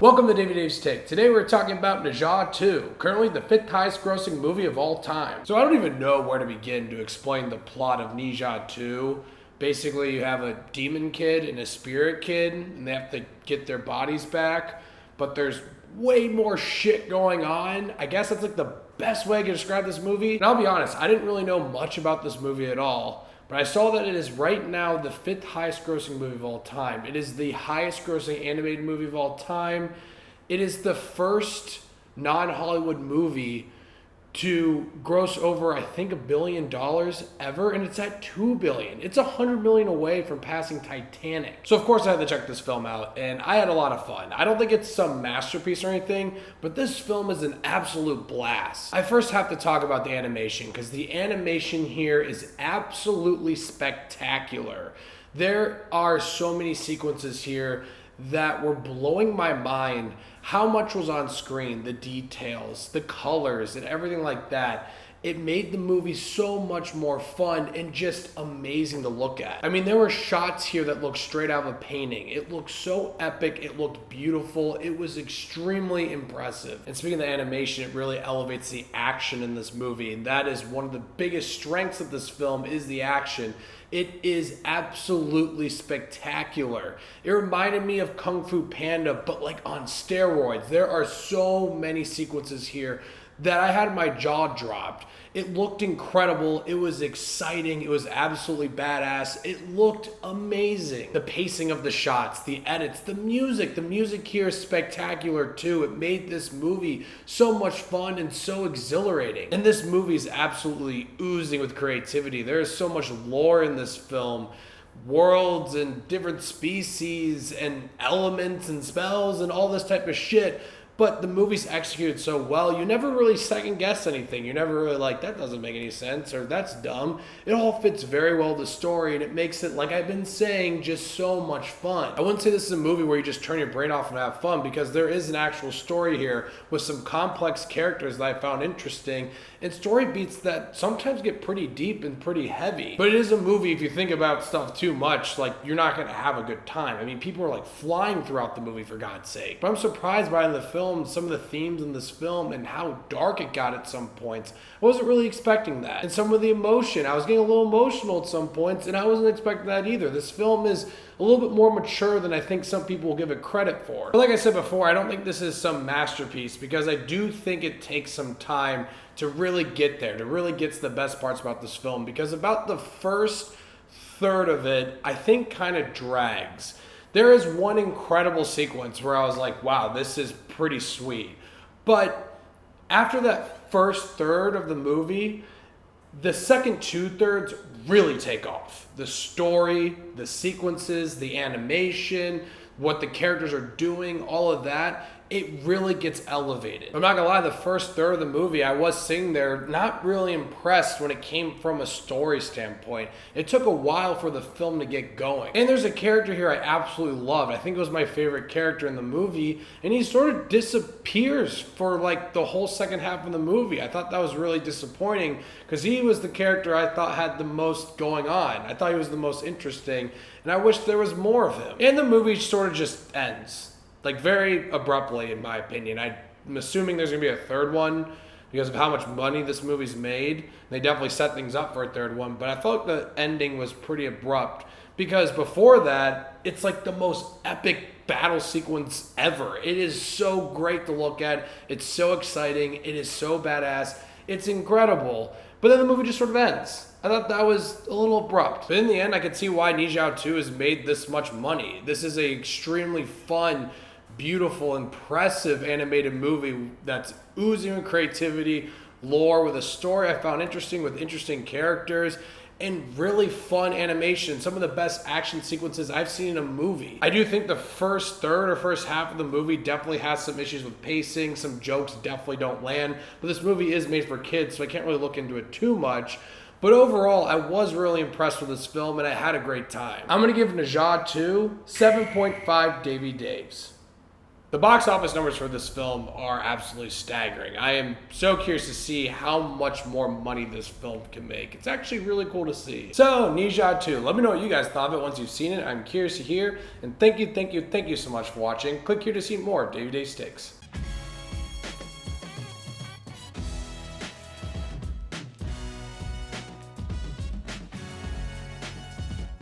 Welcome to Davy's Take. Today we're talking about Ne Zha 2, currently the 5th highest grossing movie of all time. So I don't even know where to begin to explain the plot of Ne Zha 2. Basically, you have a demon kid and a spirit kid, and they have to get their bodies back, but there's way more shit going on. I guess that's like the best way I can describe this movie. And I'll be honest, I didn't really know much about this movie at all. But I saw that it is right now the 5th highest grossing movie of all time. It is the highest grossing animated movie of all time. It is the first non-Hollywood movie to gross over, I think, $1 billion ever, and it's at $2 billion. It's $100 million away from passing Titanic. So of course I had to check this film out, and I had a lot of fun. I don't think it's some masterpiece or anything, but this film is an absolute blast. I first have to talk about the animation, because the animation here is absolutely spectacular. There are so many sequences here that were blowing my mind. How much was on screen, the details, the colors, and everything like that. It made the movie so much more fun and just amazing to look at. I mean, there were shots here that looked straight out of a painting. It looked so epic, it looked beautiful, it was extremely impressive. And speaking of the animation, it really elevates the action in this movie, and that is one of the biggest strengths of this film is the action. It is absolutely spectacular. It reminded me of Kung Fu Panda, but like on steroids. There are so many sequences here that I had my jaw dropped. It looked incredible. It was exciting. It was absolutely badass. It looked amazing. The pacing of the shots, the edits, the music. The music here is spectacular too. It made this movie so much fun and so exhilarating. And this movie is absolutely oozing with creativity. There is so much lore in this film. Worlds and different species and elements and spells and all this type of shit. But the movie's executed so well, you never really second guess anything. You're never really like, that doesn't make any sense, or that's dumb. It all fits very well with the story, and it makes it, like I've been saying, just so much fun. I wouldn't say this is a movie where you just turn your brain off and have fun, because there is an actual story here with some complex characters that I found interesting, and story beats that sometimes get pretty deep and pretty heavy. But it is a movie, if you think about stuff too much, like, you're not going to have a good time. I mean, people are like flying throughout the movie, for God's sake. But I'm surprised by the film, some of the themes in this film and how dark it got at some points. I wasn't really expecting that. And some of the emotion, I was getting a little emotional at some points, and I wasn't expecting that either. This film is a little bit more mature than I think some people will give it credit for. But like I said before, I don't think this is some masterpiece, because I do think it takes some time to really get there, to really get to the best parts about this film, because about the first third of it, I think kind of drags. There is one incredible sequence where I was like, wow, this is pretty sweet. But after that first third of the movie, the second 2/3 really take off. The story, the sequences, the animation, what the characters are doing, all of that, it really gets elevated. I'm not gonna lie, the first third of the movie, I was sitting there not really impressed when it came from a story standpoint. It took a while for the film to get going. And there's a character here I absolutely loved. I think it was my favorite character in the movie, and he sort of disappears for like the whole second half of the movie. I thought that was really disappointing, because he was the character I thought had the most going on. I thought he was the most interesting, and I wish there was more of him. And the movie sort of just ends. Like, very abruptly, in my opinion. I'm assuming there's going to be a third one because of how much money this movie's made. They definitely set things up for a third one, but I felt like the ending was pretty abrupt, because before that, it's like the most epic battle sequence ever. It is so great to look at. It's so exciting. It is so badass. It's incredible. But then the movie just sort of ends. I thought that was a little abrupt. But in the end, I could see why Ne Zha 2 has made this much money. This is an extremely fun, beautiful, impressive animated movie that's oozing with creativity, lore, with a story I found interesting, with interesting characters, and really fun animation. Some of the best action sequences I've seen in a movie. I do think the first third or first half of the movie definitely has some issues with pacing. Some jokes definitely don't land. But this movie is made for kids, so I can't really look into it too much. But overall, I was really impressed with this film, and I had a great time. I'm going to give Ne Zha 2 7.5 Davey Daves. The box office numbers for this film are absolutely staggering. I am so curious to see how much more money this film can make. It's actually really cool to see. So, Ne Zha 2. Let me know what you guys thought of it once you've seen it. I'm curious to hear. And thank you so much for watching. Click here to see more of Davey Day Sticks.